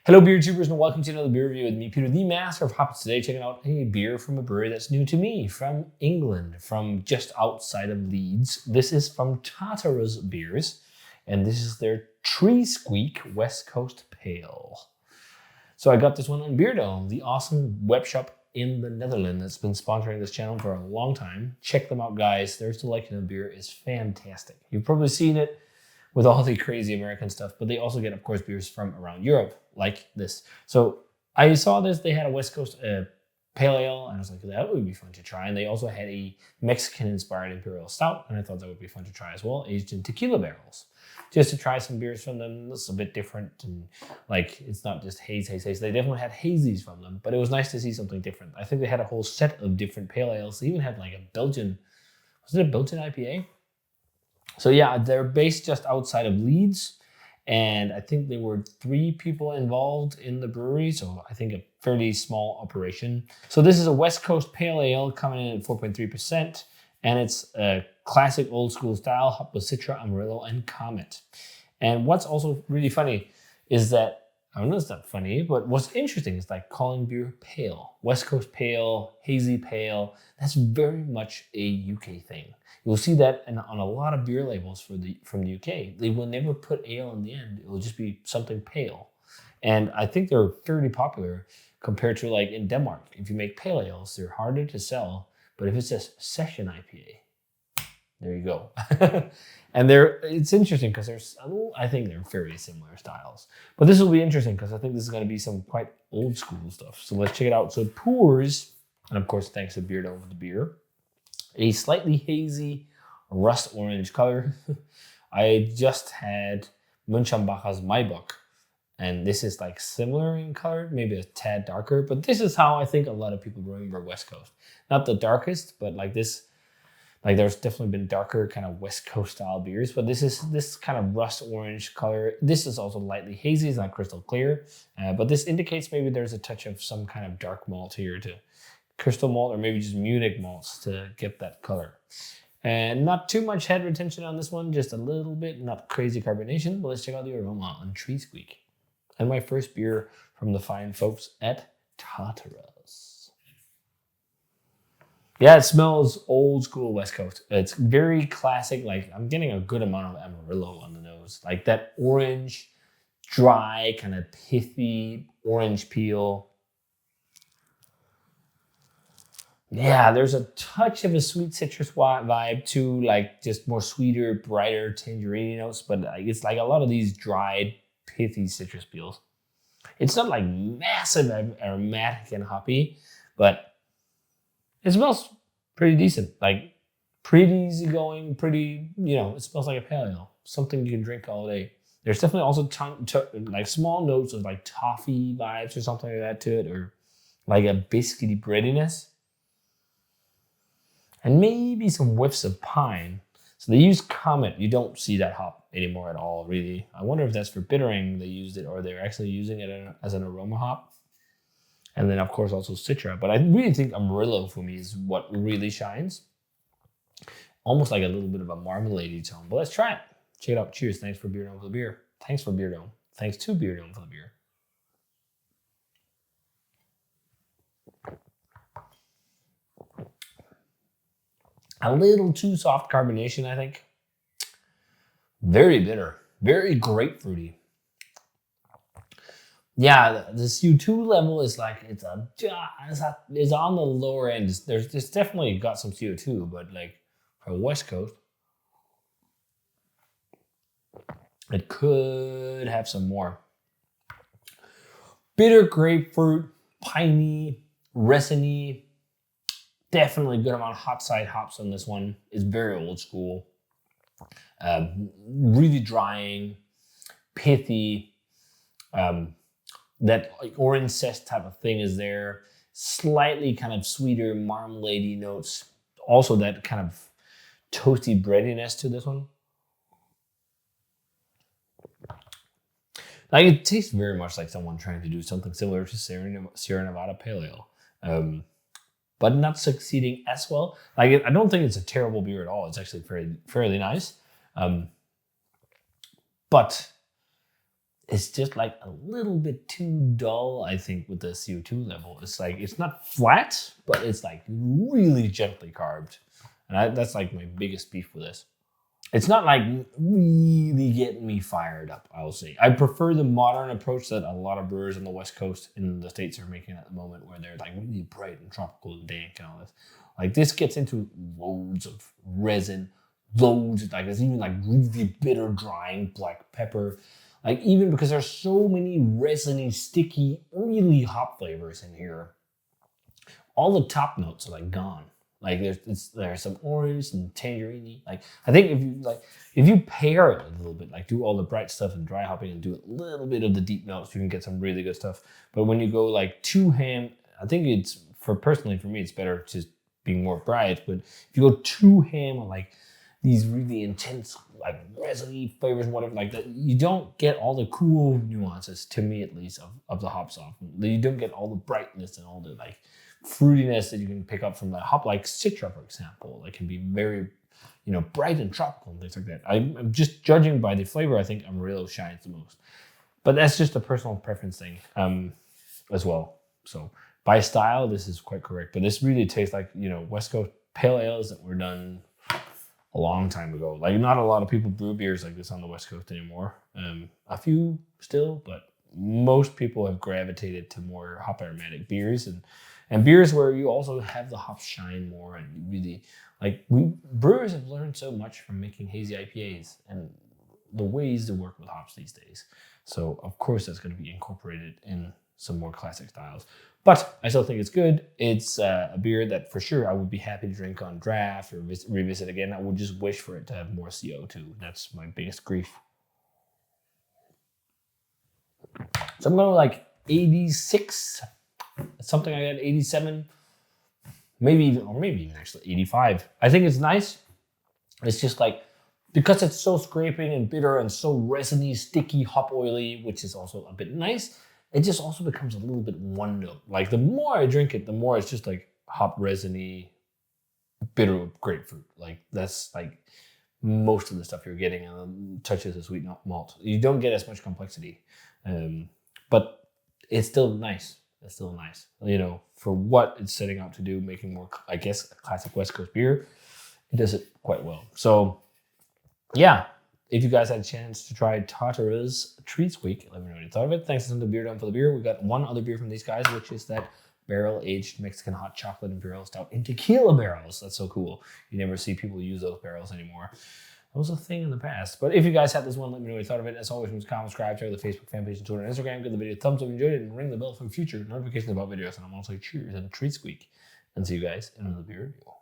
Hello, beer tubers, and welcome to another beer review with me, Peter, the master of hoppets. Today, checking out a beer from a brewery that's new to me, from England, from just outside of Leeds. This is from Tartarus Beers, and this is their Treesqueak West Coast Pale. So I got this one on Beerdome, the awesome web shop in the Netherlands that's been sponsoring this channel for a long time. Check them out, guys. Their selection of beer is fantastic. You've probably seen it with all the crazy American stuff, but they also get, of course, beers from around Europe, like this. So I saw this, they had a West Coast Pale Ale, and I was like, that would be fun to try. And they also had a Mexican-inspired Imperial Stout, and I thought that would be fun to try as well, aged in tequila barrels. Just to try some beers from them. It's a bit different, and like, it's not just haze. They definitely had hazies from them, but it was nice to see something different. I think they had a whole set of different Pale Ales. They even had like a Belgian, was it a Belgian IPA? So yeah, they're based just outside of Leeds, and I think there were 3 people involved in the brewery, so I think a fairly small operation. So this is a West Coast Pale Ale coming in at 4.3%, and it's a classic old school style, hop with Citra, Amarillo, and Comet. And what's also really funny is that, I don't know, it's not funny, but what's interesting is like calling beer pale. West Coast pale, hazy pale, that's very much a UK thing. You'll see that on a lot of beer labels from the UK. They will never put ale in the end. It will just be something pale. And I think they're fairly popular compared to like in Denmark. If you make pale ales, they're harder to sell. But if it's just session IPA, there you go. And it's interesting because I think they're very similar styles. But this will be interesting because I think this is going to be some quite old school stuff. So let's check it out. So it pours, and of course, thanks to Beerdome for the beer, a slightly hazy rust orange color. I just had Mönchengladbach's Maibock, and this is like similar in color, maybe a tad darker, but this is how I think a lot of people remember West Coast. Not the darkest, but like this, like there's definitely been darker kind of West Coast style beers, but this kind of rust orange color. This is also lightly hazy, it's not crystal clear, but this indicates maybe there's a touch of some kind of dark malt here to crystal malt, or maybe just Munich malts to get that color. And not too much head retention on this one, just a little bit, not crazy carbonation, but let's check out the aroma on Treesqueak. And my first beer from the fine folks at Tartarus. Yeah, it smells old school West Coast. It's very classic, like I'm getting a good amount of Amarillo on the nose. Like that orange, dry, kind of pithy orange peel. Yeah, there's a touch of a sweet citrus vibe too, like just more sweeter, brighter tangerine notes, but it's like a lot of these dried, pithy citrus peels. It's not like massive aromatic and hoppy, but it smells pretty decent. Like pretty easygoing, pretty, it smells like a pale ale. Something you can drink all day. There's definitely also like small notes of like toffee vibes or something like that to it, or like a biscuity breadiness. And maybe some whiffs of pine. So they use Comet. You don't see that hop anymore at all, really. I wonder if that's for bittering they used it, or they're actually using it as an aroma hop. And then, of course, also Citra. But I really think Amarillo, for me, is what really shines. Almost like a little bit of a marmalade tone. But let's try it. Check it out. Cheers. Thanks for Beerdome for the beer. Thanks for Beerdome. Thanks to Beerdome for the beer. A little too soft carbonation, I think. Very bitter, very grapefruity. Yeah, the CO2 level is like, it's on the lower end. There's definitely got some CO2, but like for West Coast, it could have some more. Bitter grapefruit, piney, resiny. Definitely a good amount of hot side hops on this one. It's very old school. Really drying, pithy. That like orange zest type of thing is there. Slightly kind of sweeter marmalade-y notes. Also that kind of toasty breadiness to this one. Like it tastes very much like someone trying to do something similar to Sierra Nevada Pale Ale. But not succeeding as well. Like I don't think it's a terrible beer at all. It's actually fairly nice. But it's just like a little bit too dull, I think, with the CO2 level. It's like, it's not flat, but it's like really gently carved. And that's like my biggest beef with this. It's not like really getting me fired up, I'll say. I prefer the modern approach that a lot of brewers on the West Coast in the States are making at the moment, where they're like really bright and tropical and dank and all this. Like this gets into loads of resin, loads, like there's even like really bitter drying black pepper. Like even because there's so many resiny, sticky, really hop flavors in here, all the top notes are like gone. Like there's some orange and tangerine. Like I think if you pair it a little bit, like do all the bright stuff and dry hopping and do a little bit of the deep notes, you can get some really good stuff. But when you go like too ham, I think it's personally for me it's better just being more bright. But if you go too ham on like these really intense like resiny flavors and whatever like that, you don't get all the cool nuances, to me at least, of the hops off. You don't get all the brightness and all the like fruitiness that you can pick up from the hop, like Citra, for example. It can be very, bright and tropical and things like that. I'm just judging by the flavor. I think Amarillo shines the most, but that's just a personal preference thing as well. So by style, this is quite correct, but this really tastes like, West Coast pale ales that were done a long time ago. Like not a lot of people brew beers like this on the West Coast anymore. A few still, but most people have gravitated to more hop aromatic beers and beers where you also have the hops shine more, and really like brewers have learned so much from making hazy IPAs and the ways to work with hops these days. So of course that's going to be incorporated in some more classic styles. But I still think it's good. It's a beer that for sure I would be happy to drink on draft or revisit again. I would just wish for it to have more CO2. That's my biggest grief. So I'm going to like 86, something like that, 87, maybe even actually 85. I think it's nice. It's just like, because it's so scraping and bitter and so resiny, sticky, hop oily, which is also a bit nice, it just also becomes a little bit one note. Like the more I drink it, the more it's just like hop resiny, bitter grapefruit. Like that's like most of the stuff you're getting, and touches of sweet malt. You don't get as much complexity, but it's still nice. It's still nice, for what it's setting out to do, making more, I guess, a classic West Coast beer. It does it quite well. So, yeah, if you guys had a chance to try Tartarus Treesqueak, let me know what you thought of it. Thanks to the Beer Done for the beer. We got one other beer from these guys, which is that barrel-aged Mexican hot chocolate imperial stout in tequila barrels. That's so cool. You never see people use those barrels anymore. That was a thing in the past. But if you guys had this one, let me know what you thought of it. As always, comment, subscribe, share the Facebook fan page, and Twitter, and Instagram. Give the video a thumbs up if you enjoyed it, and ring the bell for future notifications about videos. And I'm also cheers and treat squeak. And see you guys in another beer review.